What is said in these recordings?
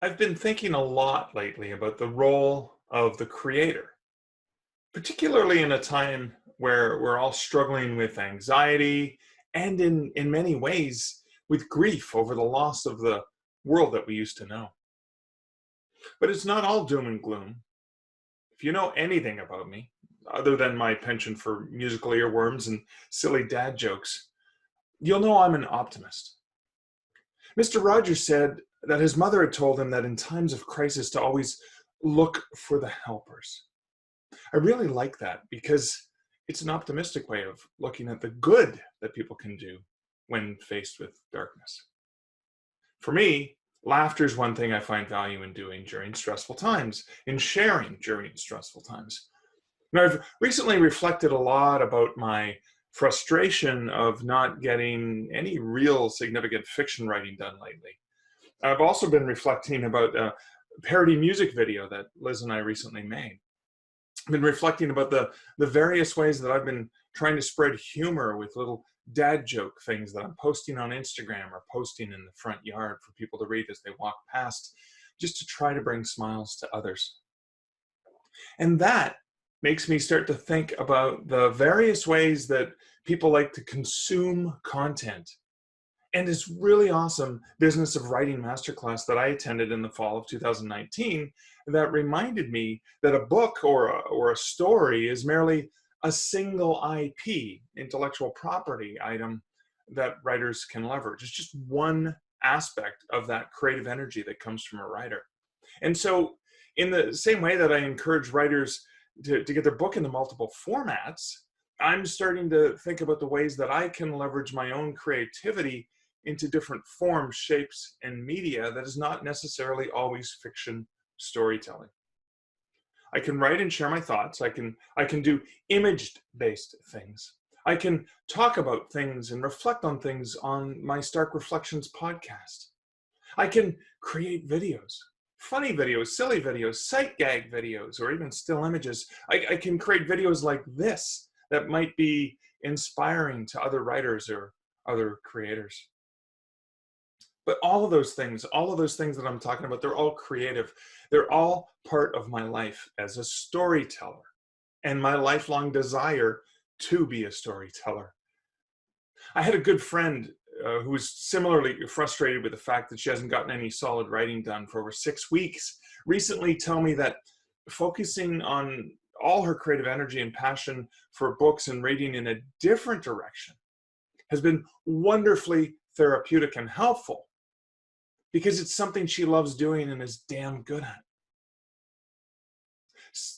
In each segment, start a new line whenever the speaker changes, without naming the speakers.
I've been thinking a lot lately about the role of the creator, particularly in a time where we're all struggling with anxiety and in many ways with grief over the loss of the world that we used to know. But it's not all doom and gloom. If you know anything about me, other than my penchant for musical earworms and silly dad jokes, you'll know I'm an optimist. Mr. Rogers said that his mother had told him that in times of crisis to always look for the helpers. I really like that because it's an optimistic way of looking at the good that people can do when faced with darkness. For me, laughter is one thing I find value in doing during stressful times, in sharing during stressful times. Now, I've recently reflected a lot about my frustration of not getting any real significant fiction writing done lately. I've also been reflecting about a parody music video that Liz and I recently made. I've been reflecting about the various ways that I've been trying to spread humor with little dad joke things that I'm posting on Instagram or posting in the front yard for people to read as they walk past, just to try to bring smiles to others. And that makes me start to think about the various ways that people like to consume content. And this really awesome business of writing masterclass that I attended in the fall of 2019 that reminded me that a book or a story is merely a single IP, intellectual property item, that writers can leverage. It's just one aspect of that creative energy that comes from a writer. And so in the same way that I encourage writers to get their book into multiple formats, I'm starting to think about the ways that I can leverage my own creativity into different forms, shapes, and media that is not necessarily always fiction storytelling. I can write and share my thoughts. I can do image-based things. I can talk about things and reflect on things on my Stark Reflections podcast. I can create videos, funny videos, silly videos, sight gag videos, or even still images. I can create videos like this that might be inspiring to other writers or other creators. But all of those things that I'm talking about, they're all creative. They're all part of my life as a storyteller and my lifelong desire to be a storyteller. I had a good friend who was similarly frustrated with the fact that she hasn't gotten any solid writing done for over 6 weeks, recently tell me that focusing on all her creative energy and passion for books and reading in a different direction has been wonderfully therapeutic and helpful, because it's something she loves doing and is damn good at.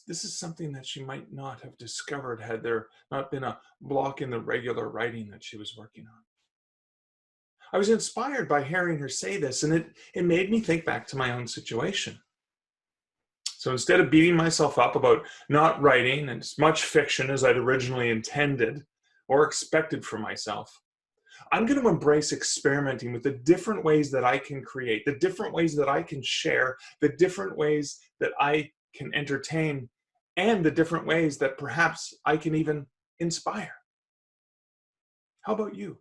This is something that she might not have discovered had there not been a block in the regular writing that she was working on. I was inspired by hearing her say this, and it made me think back to my own situation. So instead of beating myself up about not writing as much fiction as I'd originally intended or expected for myself, I'm going to embrace experimenting with the different ways that I can create, the different ways that I can share, the different ways that I can entertain, and the different ways that perhaps I can even inspire. How about you?